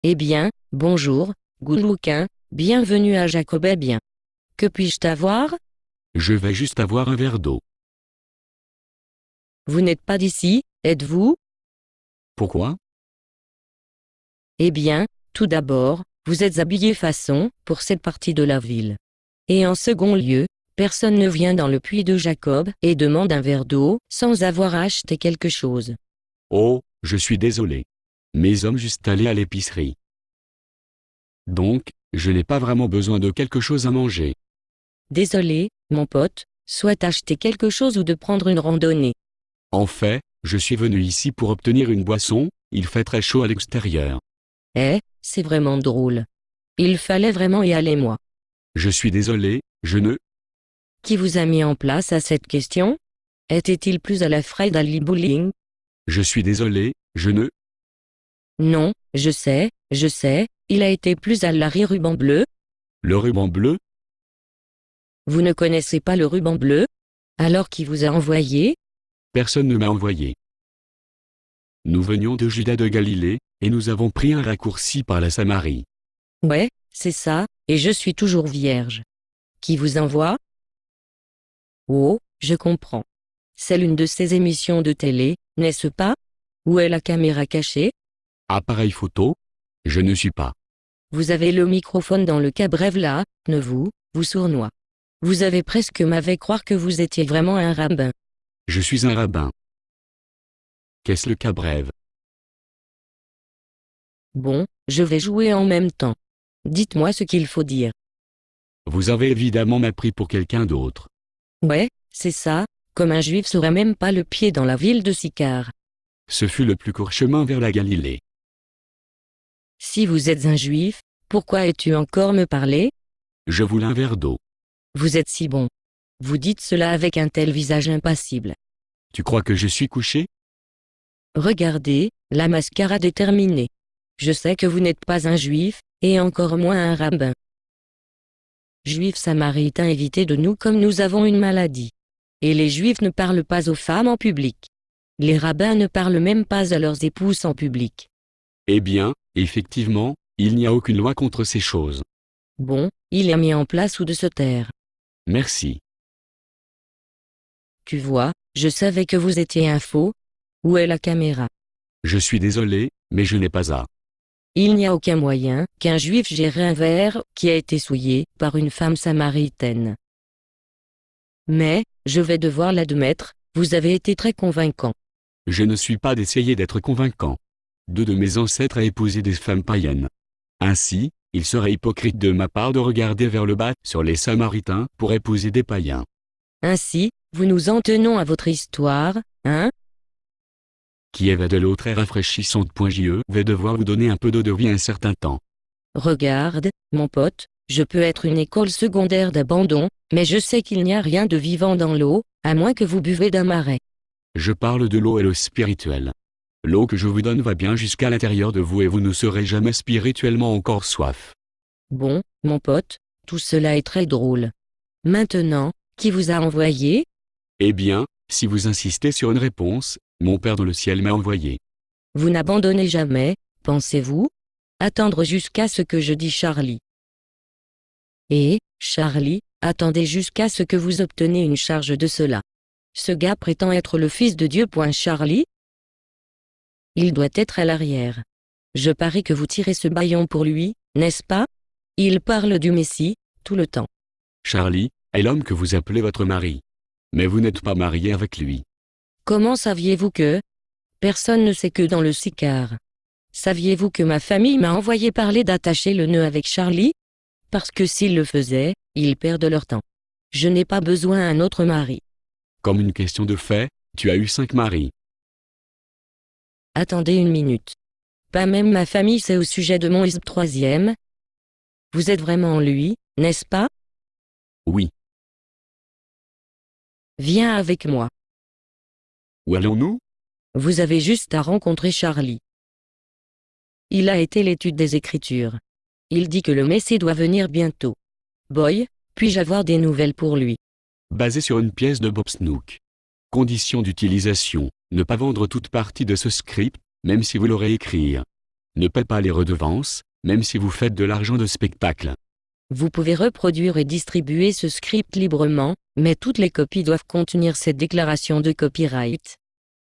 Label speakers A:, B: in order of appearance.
A: Eh bien, bonjour, Goulouquin, bienvenue à Jacob. Eh bien. Que puis-je t'avoir?
B: Je vais juste avoir un verre d'eau.
A: Vous n'êtes pas d'ici, êtes-vous?
B: Pourquoi?
A: Eh bien, tout d'abord, vous êtes habillé façon, pour cette partie de la ville. Et en second lieu, personne ne vient dans le puits de Jacob et demande un verre d'eau sans avoir acheté quelque chose.
B: Oh, je suis désolé. Mes hommes juste allés à l'épicerie. Donc, je n'ai pas vraiment besoin de quelque chose à manger.
A: Désolé, mon pote, soit acheter quelque chose ou de prendre une randonnée.
B: En fait, je suis venu ici pour obtenir une boisson, il fait très chaud à l'extérieur.
A: Eh, c'est vraiment drôle. Il fallait vraiment y aller moi.
B: Je suis désolé, je ne...
A: Qui vous a mis en place à cette question? Était-il plus à la Fred Ali Bowling?
B: Je suis désolé, je ne...
A: Non, je sais, il a été plus à Larry Ruban Bleu.
B: Le ruban bleu?
A: Vous ne connaissez pas le ruban bleu? Alors qui vous a envoyé?
B: Personne ne m'a envoyé. Nous venions de Juda de Galilée, et nous avons pris un raccourci par la Samarie.
A: Ouais, c'est ça, et je suis toujours vierge. Qui vous envoie? Oh, je comprends. C'est l'une de ces émissions de télé, n'est-ce pas? Où est la caméra cachée?
B: Appareil photo? Je ne suis pas.
A: Vous avez le microphone dans le cabrève là, ne vous sournois. Vous avez presque m'avait croire que vous étiez vraiment un rabbin.
B: Je suis un rabbin. Qu'est-ce le cabrève?
A: Bon, je vais jouer en même temps. Dites-moi ce qu'il faut dire.
B: Vous avez évidemment m'appris pour quelqu'un d'autre.
A: Ouais, c'est ça, comme un juif saurait même pas le pied dans la ville de Sychar.
B: Ce fut le plus court chemin vers la Galilée.
A: Si vous êtes un juif, pourquoi es-tu encore me parler?
B: Je voulais un verre d'eau.
A: Vous êtes si bon. Vous dites cela avec un tel visage impassible.
B: Tu crois que je suis couché?
A: Regardez, la mascarade est terminée. Je sais que vous n'êtes pas un juif, et encore moins un rabbin. Juifs samaritains, évitez de nous comme nous avons une maladie. Et les juifs ne parlent pas aux femmes en public. Les rabbins ne parlent même pas à leurs épouses en public.
B: Eh bien, effectivement, il n'y a aucune loi contre ces choses.
A: Bon, il est mis en place ou de se taire.
B: Merci.
A: Tu vois, je savais que vous étiez un faux. Où est la caméra?
B: Je suis désolé, mais je n'ai pas à.
A: Il n'y a aucun moyen qu'un juif gère un verre qui a été souillé par une femme samaritaine. Mais, je vais devoir l'admettre, vous avez été très convaincant.
B: Je ne suis pas d'essayer d'être convaincant. Deux de mes ancêtres a épousé des femmes païennes. Ainsi, il serait hypocrite de ma part de regarder vers le bas sur les Samaritains pour épouser des païens.
A: Ainsi, vous nous en tenons à votre histoire, hein?
B: Qui est de l'eau très rafraîchissante. Je vais devoir vous donner un peu d'eau de vie un certain temps.
A: Regarde, mon pote, je peux être une école secondaire d'abandon, mais je sais qu'il n'y a rien de vivant dans l'eau, à moins que vous buvez d'un marais.
B: Je parle de l'eau et l'eau spirituelle. L'eau que je vous donne va bien jusqu'à l'intérieur de vous et vous ne serez jamais spirituellement encore soif.
A: Bon, mon pote, tout cela est très drôle. Maintenant, qui vous a envoyé?
B: Eh bien, si vous insistez sur une réponse, mon Père dans le ciel m'a envoyé.
A: Vous n'abandonnez jamais, pensez-vous? Attendre jusqu'à ce que je dis Charlie. Et, Charlie, attendez jusqu'à ce que vous obteniez une charge de cela. Ce gars prétend être le fils de Dieu. Charlie? Il doit être à l'arrière. Je parie que vous tirez ce bâillon pour lui, n'est-ce pas? Il parle du Messie, tout le temps.
B: Charlie est l'homme que vous appelez votre mari. Mais vous n'êtes pas marié avec lui.
A: Comment saviez-vous que? Personne ne sait que dans le Sychar. Saviez-vous que ma famille m'a envoyé parler d'attacher le nœud avec Charlie? Parce que s'ils le faisaient, ils perdent leur temps. Je n'ai pas besoin d'un autre mari.
B: Comme une question de fait, tu as eu 5 maris.
A: Attendez une minute. Pas même ma famille sait au sujet de mon troisième. Vous êtes vraiment lui, n'est-ce pas?
B: Oui.
A: Viens avec moi.
B: Où allons-nous?
A: Vous avez juste à rencontrer Charlie. Il a été l'étude des Écritures. Il dit que le Messie doit venir bientôt. Boy, puis-je avoir des nouvelles pour lui?
B: Basé sur une pièce de Bob Snook. Condition d'utilisation, ne pas vendre toute partie de ce script, même si vous l'aurez écrit. ne paie pas les redevances, même si vous faites de l'argent de spectacle.
A: Vous pouvez reproduire et distribuer ce script librement, mais toutes les copies doivent contenir cette déclaration de copyright.